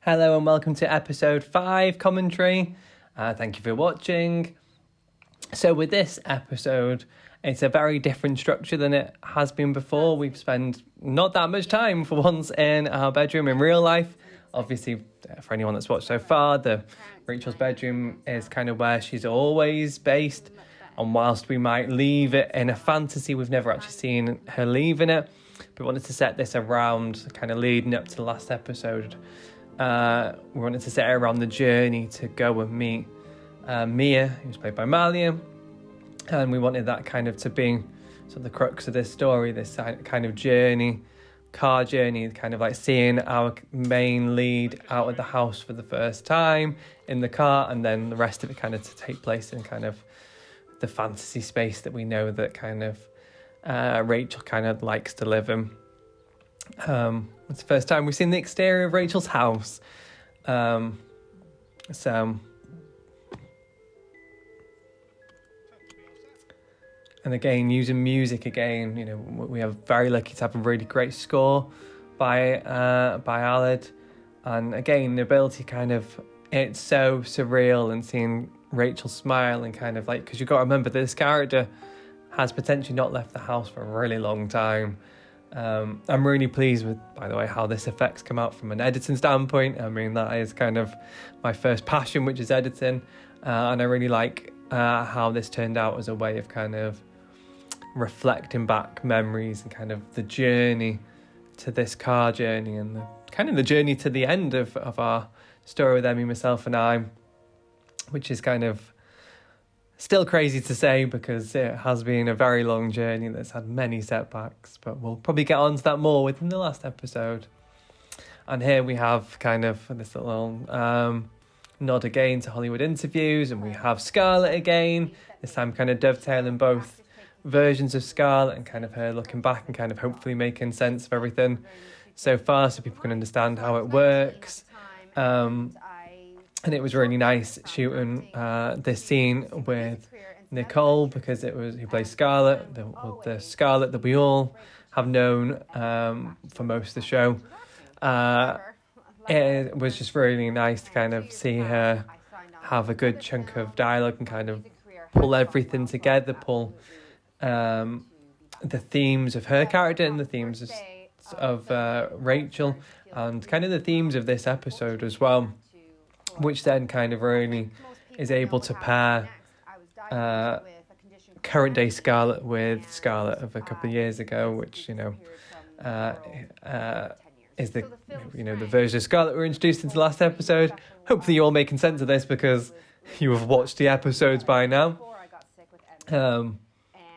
Hello and welcome to episode 5 commentary. Thank you for watching. So with this episode, it's a very different structure than it has been before. We've spent not that much time for once in our bedroom in real life. Obviously, for anyone that's watched so far, Rachel's bedroom is kind of where she's always based. And whilst we might leave it in a fantasy, we've never actually seen her leaving it. We wanted to set this around kind of leading up to the last episode. We wanted to set it around the journey to go and meet Mia, who's played by Malia. And we wanted that kind of to be sort of the crux of this story, this kind of journey, car journey, kind of like seeing our main lead out of the house for the first time in the car, and then the rest of it kind of to take place in kind of the fantasy space that we know that kind of Rachel kind of likes to live in. It's the first time we've seen the exterior of Rachel's house. And again, using music again, you know, we are very lucky to have a really great score by Aled. And again, the ability kind of, it's so surreal, and seeing Rachel smile and kind of like, because you've got to remember this character has potentially not left the house for a really long time. I'm really pleased with, by the way, how this effect's come out from an editing standpoint. I mean, that is kind of my first passion, which is editing. And I really like how this turned out as a way of kind of reflecting back memories and kind of the journey to this car journey, and the journey to the end of our story with Emmy, myself and I, which is kind of still crazy to say because it has been a very long journey that's had many setbacks, but we'll probably get on to that more within the last episode. And here we have kind of this little nod again to Hollywood interviews, and we have Scarlett again, this time kind of dovetailing both versions of Scarlett and kind of her looking back and kind of hopefully making sense of everything so far so people can understand how it works. And it was really nice shooting this scene with Nicole, because it was who plays Scarlett, the Scarlett that we all have known for most of the show. It was just really nice to kind of see her have a good chunk of dialogue and kind of pull everything together, pull the themes of her character and the themes of Rachel, and kind of the themes of this episode as well, which then kind of really is able to pair current day Scarlett with Scarlett of a couple of years ago, which, you know, is the version of Scarlett we were introduced into the last episode. Hopefully you're all making sense of this because you have watched the episodes by now. And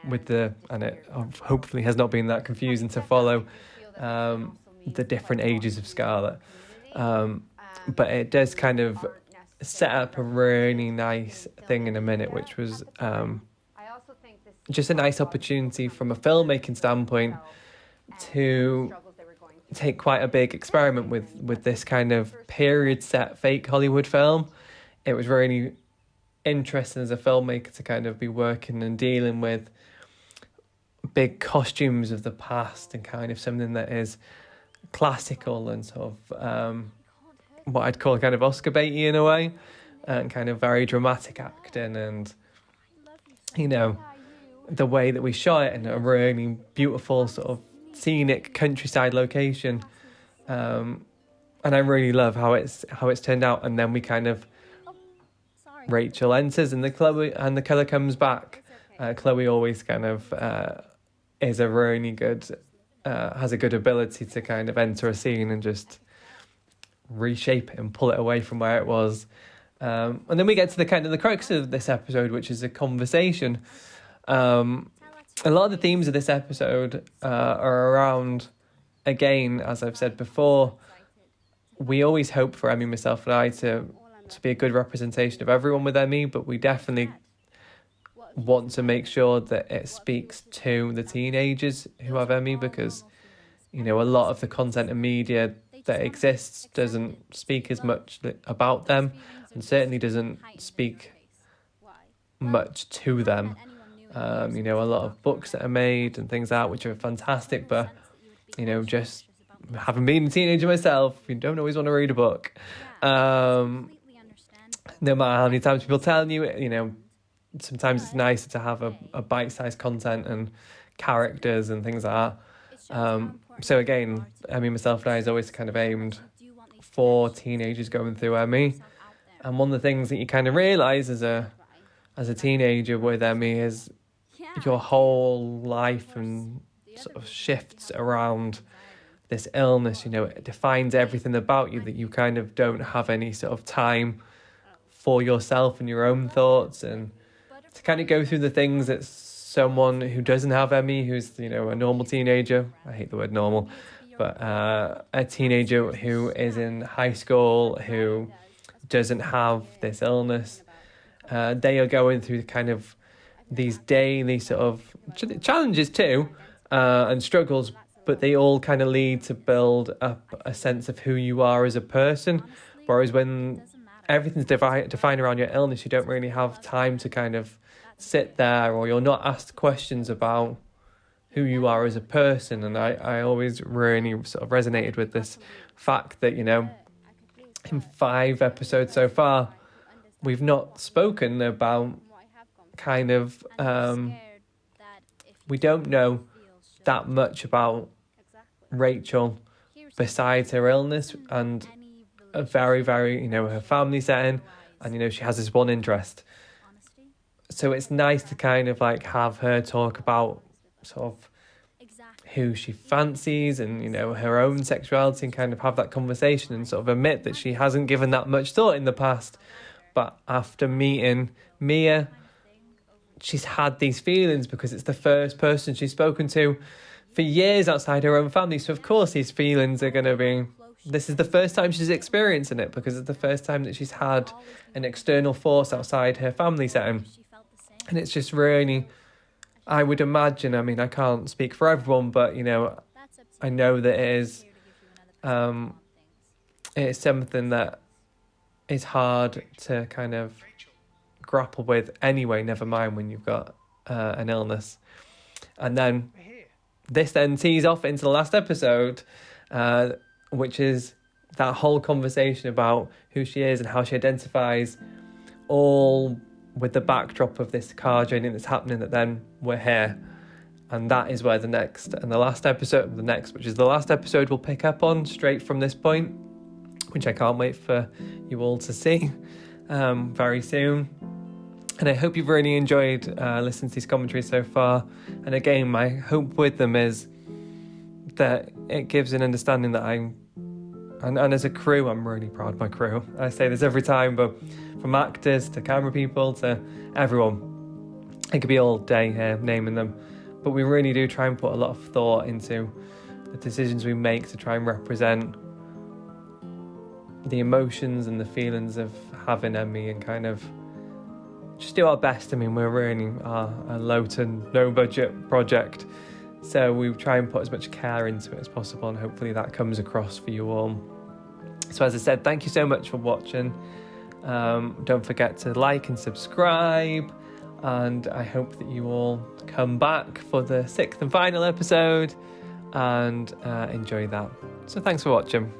it hopefully has not been that confusing to follow the different ages of Scarlett. But it does kind of set up a really nice thing in a minute, which was just a nice opportunity from a filmmaking standpoint to take quite a big experiment with this kind of period set fake Hollywood film. It was really interesting as a filmmaker to kind of be working and dealing with big costumes of the past and kind of something that is classical and sort of what I'd call kind of Oscar baity in a way, and kind of very dramatic acting, and you know, the way that we shot it in a really beautiful sort of scenic countryside location, and I really love how it's turned out. And then we kind of Rachel enters and the colour comes back. Chloe always kind of is a really good has a good ability to kind of enter a scene and just reshape it and pull it away from where it was. And then we get to the kind of the crux of this episode, which is a conversation. A lot of the themes of this episode are around, again, as I've said before, we always hope for Emmy, myself and I to be a good representation of everyone with Emmy, but we definitely want to make sure that it speaks to the teenagers who have Emmy, because, you know, a lot of the content and media that exists doesn't speak as much about them, and certainly doesn't speak much to them. You know, a lot of books that are made and things like that, which are fantastic, but, you know, just having been a teenager myself, you don't always want to read a book. No matter how many times people tell you, sometimes it's nicer to have a bite-sized content and characters and things like that. So again, myself and I is always kind of aimed for teenagers going through ME. And one of the things that you kind of realise as a teenager with ME is your whole life and sort of shifts around this illness. It defines everything about you, that you kind of don't have any sort of time for yourself and your own thoughts, and to kind of go through the things that someone who doesn't have ME, who's a normal teenager, I hate the word normal, but a teenager who is in high school, who doesn't have this illness, they are going through kind of these daily sort of challenges too, and struggles, but they all kind of lead to build up a sense of who you are as a person. Whereas when everything's defined around your illness, you don't really have time to kind of sit there, or you're not asked questions about who you are as a person. And I always really sort of resonated with this fact that, in 5 episodes so far, we've not spoken about kind of, we don't know that much about Rachel besides her illness and a very, very, her family setting, and, she has this one interest. So it's nice to kind of like have her talk about sort of who she fancies and, her own sexuality, and kind of have that conversation and sort of admit that she hasn't given that much thought in the past. But after meeting Mia, she's had these feelings because it's the first person she's spoken to for years outside her own family. So of course these feelings are going to be, this is the first time she's experiencing it, because it's the first time that she's had an external force outside her family setting. And it's just really, I would imagine, I can't speak for everyone, but, I know that it is something that is hard to kind of grapple with anyway, never mind when you've got an illness. And then this then tees off into the last episode, which is that whole conversation about who she is and how she identifies, all with the backdrop of this car journey that's happening, that then we're here. And that is where the last episode will pick up on, straight from this point, which I can't wait for you all to see very soon. And I hope you've really enjoyed listening to these commentaries so far. And again, my hope with them is that it gives an understanding that and as a crew, I'm really proud of my crew. I say this every time, but from actors to camera people to everyone, it could be all day here naming them. But we really do try and put a lot of thought into the decisions we make to try and represent the emotions and the feelings of having ME, and kind of just do our best. We're really a low to no budget project, so we try and put as much care into it as possible, and hopefully that comes across for you all. So as I said, thank you so much for watching. Don't forget to like and subscribe, and I hope that you all come back for the 6th and final episode and enjoy that. So thanks for watching.